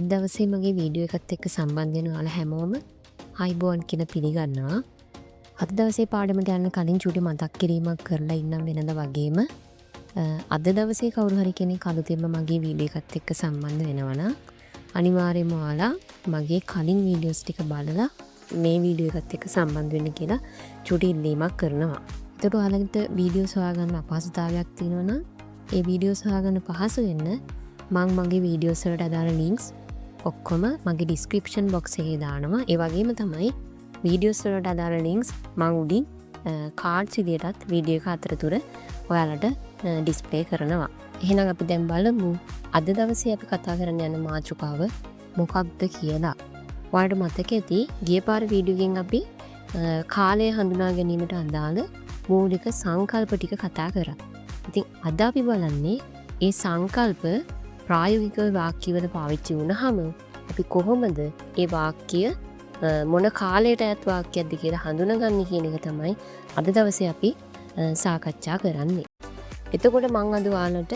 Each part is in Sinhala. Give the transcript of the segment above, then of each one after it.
අද දවසේ මගේ වීඩියෝ එකත් එක්ක සම්බන්ධ වෙන ඔයාලා හැමෝම අයිබෝන් කියලා පිළිගන්නවා. අද දවසේ පාඩමට යන්න කලින් චූටි මතක් කිරීමක් කරලා ඉන්නම් වෙනද වගේම අද දවසේ කවුරු හරි කෙනෙක් අලුතෙන්ම මගේ වීඩියෝ එකත් එක්ක සම්බන්ධ වෙනවා නම් අනිවාර්යයෙන්ම ඔයාලා මගේ කලින් වීඩියෝස් ටික බලලා මේ වීඩියෝ එකත් එක්ක සම්බන්ධ වෙන්න කියලා චූටි ඉල්ලීමක් කරනවා. ඒකට ඔයාලට වීඩියෝස් හොයාගන්න අපහසුතාවයක් තියෙනවා නම් ඒ වීඩියෝස් හොයාගන්න පහසු වෙන්න මම මගේ වීඩියෝස් වලට අදාළ ලින්ක්ස් ඔක්කොම මගේ ඩිස්ක්‍රිප්ෂන් බොක්ස් එකේ දානවා. ඒ වගේම තමයි වීඩියෝස් වලට අදාළ ලින්ක්ස් මම උඩින් කාඩ්ස් විදියටත් වීඩියෝ එක අතරතුර ඔයාලට ඩිස්ප්ලේ කරනවා. එහෙනම් අපි දැන් බලමු අද දවසේ අපි කතා කරන්න යන මාතෘකාව මොකක්ද කියලා. ඔයාලට මතක ඇති ගිය පාර වීඩියෝ එකෙන් අපි කාලය හඳුනා ගැනීමට අදාළ මූලික සංකල්ප ටික කතා කරා. ඉතින් අද අපි බලන්නේ ඒ සංකල්ප ප්‍රායෝගිකව වාක්‍යවල පාවිච්චි වුණාම අපි කොහොමද ඒ වාක්‍ය මොන කාලයට අයත් වාක්‍යයක්ද කියලා හඳුනගන්නේ කියන එක තමයි අද දවසේ අපි සාකච්ඡා කරන්නේ. එතකොට මම අද ඔයාලට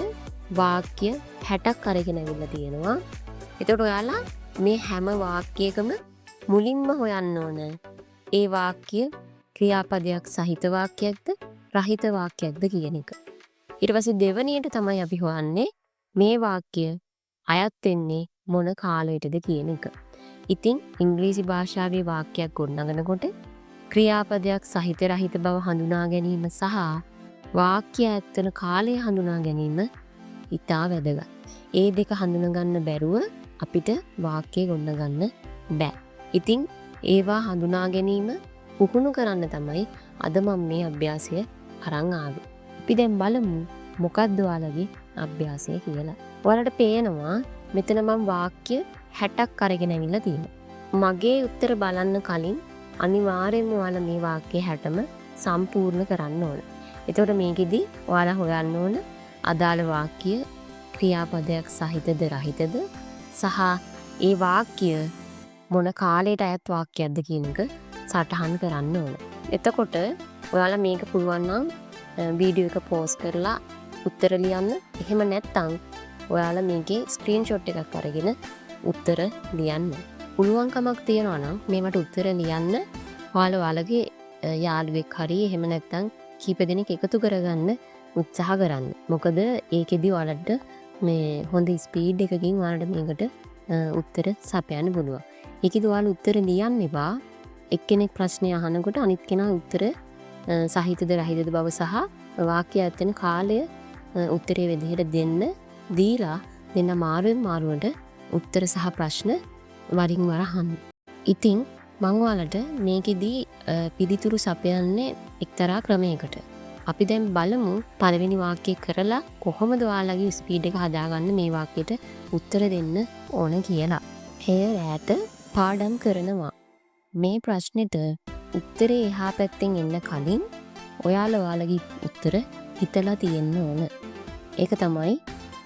වාක්‍ය 60ක් අරගෙන අවිල්ලා තියෙනවා. එතකොට ඔයාලා මේ හැම වාක්‍යයකම මුලින්ම හොයන්න ඕන ඒ වාක්‍ය ක්‍රියාපදයක් සහිත වාක්‍යයක්ද රහිත වාක්‍යයක්ද කියන එක. ඊට පස්සේ දෙවනියට තමයි අපි හොයන්නේ මේ වාක්‍ය අයත් වෙන්නේ මොන කාලයටද කියන එක. ඉතින් ඉංග්‍රීසි භාෂාවේ වාක්‍යයක් ගොඩනගනකොට ක්‍රියාපදයක් සහිත රහිත බව හඳුනා ගැනීම සහ වාක්‍ය ඇත්තන කාලය හඳුනා ගැනීම ඉතා වැදගත්. ඒ දෙක හඳුනගන්න බැරුව අපිට වාක්‍ය ගොඩනගන්න බෑ. ඉතින් ඒවා හඳුනා ගැනීම පුහුණු කරන්න තමයි අද මම මේ අභ්‍යාසය අරන් ආවේ. අපි දැන් බලමු මොකක්ද ඔයාලගේ අභ්‍යාසය කියලා. ඔයාලට පේනවා මෙතන මම වාක්‍ය 60ක් අරගෙන ඇවිල්ලා තියෙනවා. මගේ උත්තර බලන්න කලින් අනිවාර්යයෙන්ම ඔයාලා මේ වාක්‍ය 60ම සම්පූර්ණ කරන්න ඕන. එතකොට මේකෙදි ඔයාලා හොයන්න ඕන අදාළ වාක්‍ය ක්‍රියාපදයක් සහිතද රහිතද සහ ඒ වාක්‍ය මොන කාලයට අයත් වාක්‍යයක්ද කියන එක සටහන් කරන්න ඕන. එතකොට ඔයාලා මේක පුළුවන් නම් වීඩියෝ එක පෝස් කරලා උත්තර ලියන්න. එහෙම නැත්නම් ඔයාලා මේකේ ස්ක්‍රීන්ෂොට් එකක් අරගෙන උත්තර ලියන්න. පුළුවන්කමක් තියනවා නම් මේවට උත්තර ලියන්න ඔයාලගේ යාළුවෙක් හරි එහෙම නැත්නම් කීප දෙනෙක් එකතු කරගන්න උත්සාහ කරන්න. මොකද ඒකෙදි ඔයාලට මේ හොඳ ස්පීඩ් එකකින් ඔයාලට මේකට උත්තර සපයන්න පුළුවන්. ඒකෙදි ඔයාලා උත්තර ලියන්න එපා. එක්කෙනෙක් ප්‍රශ්නය අහනකොට අනිත් කෙනා උත්තර සහිතද රහිතද බව සහ වාක්‍ය ඇත්තෙන කාලය උත්තරේ විදිහට දෙන්න දීලා දෙන්න මාරුවෙන් මාරුවට උත්තර සහ ප්‍රශ්න වරින් වර අහන්න. ඉතින් මම ඔයාලට මේකෙදී පිළිතුරු සපයන්නේ එක්තරා ක්‍රමයකට. අපි දැන් බලමු පළවෙනි වාක්‍යය කරලා කොහොමද ඔයාලගේ ස්පීඩ් එක හදාගන්න මේ වාක්‍යයට උත්තර දෙන්න ඕන කියලා. "හේ රෑට පාඩම් කරනවා." මේ ප්‍රශ්නෙට උත්තරේ එහා පැත්තෙන් එන්න කලින් ඔයාලගේ උත්තර හිතලා තියෙන්න ඕන. ඒක තමයි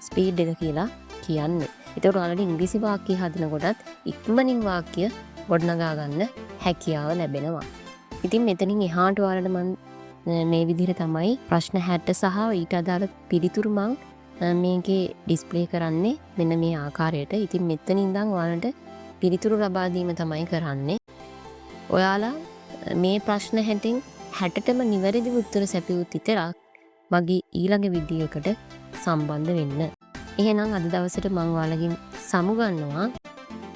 ස්පීඩ් එක කියලා කියන්නේ. ඒතකොට ඔයාලට ඉංග්‍රීසි වාක්‍ය හදනකොටත් ඉක්මනින් වාක්‍ය ගොඩනගා ගන්න හැකියාව ලැබෙනවා. ඉතින් මෙතනින් එහාට ඔයාලට මම මේ විදිහට තමයි ප්‍රශ්න 60 සහ ඊට අදාළ පිළිතුරු මම මේකේ ඩිස්ප්ලේ කරන්නේ මෙන්න මේ ආකාරයට. ඉතින් මෙතනින් ඉඳන් ඔයාලට පිළිතුරු ලබා දීම තමයි කරන්නේ. ඔයාලා මේ ප්‍රශ්න 60ටම නිවැරදි උත්තර සැපයුවොත් විතරක් මගේ ඊළඟ වීඩියෝ එකට සම්බන්ධ වෙන්න. එහෙනම් අද දවසට මම ඔයාලගෙන් සමුගන්නවා.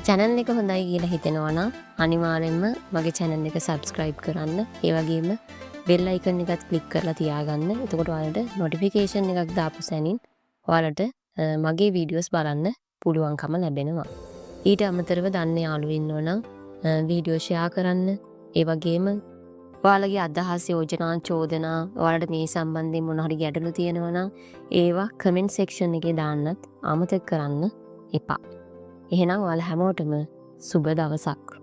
channel එක හොඳයි කියලා හිතෙනවා නම් අනිවාර්යෙන්ම මගේ channel එක subscribe කරන්න. ඒ වගේම bell icon එකත් click කරලා තියාගන්න. එතකොට ඔයාලට notification එකක් දාපු සැනින් ඔයාලට මගේ videos බලන්න පුළුවන්කම ලැබෙනවා. ඊට අමතරව දන්න යාළුවෝ ඉන්නවා නම් වීඩියෝ ෂෙයා කරන්න. ඒ වගේම ඔයාලගේ අදහස් යෝජනා චෝදනා ඔයාලට මේ සම්බන්ධයෙන් මොන හරි ගැටලු තියෙනවා නම් ඒවා කමෙන්ට් සෙක්ෂන් එකේ දාන්නත් අමතක කරන්න එපා. එහෙනම් ඔයාලා හැමෝටම සුබ දවසක්.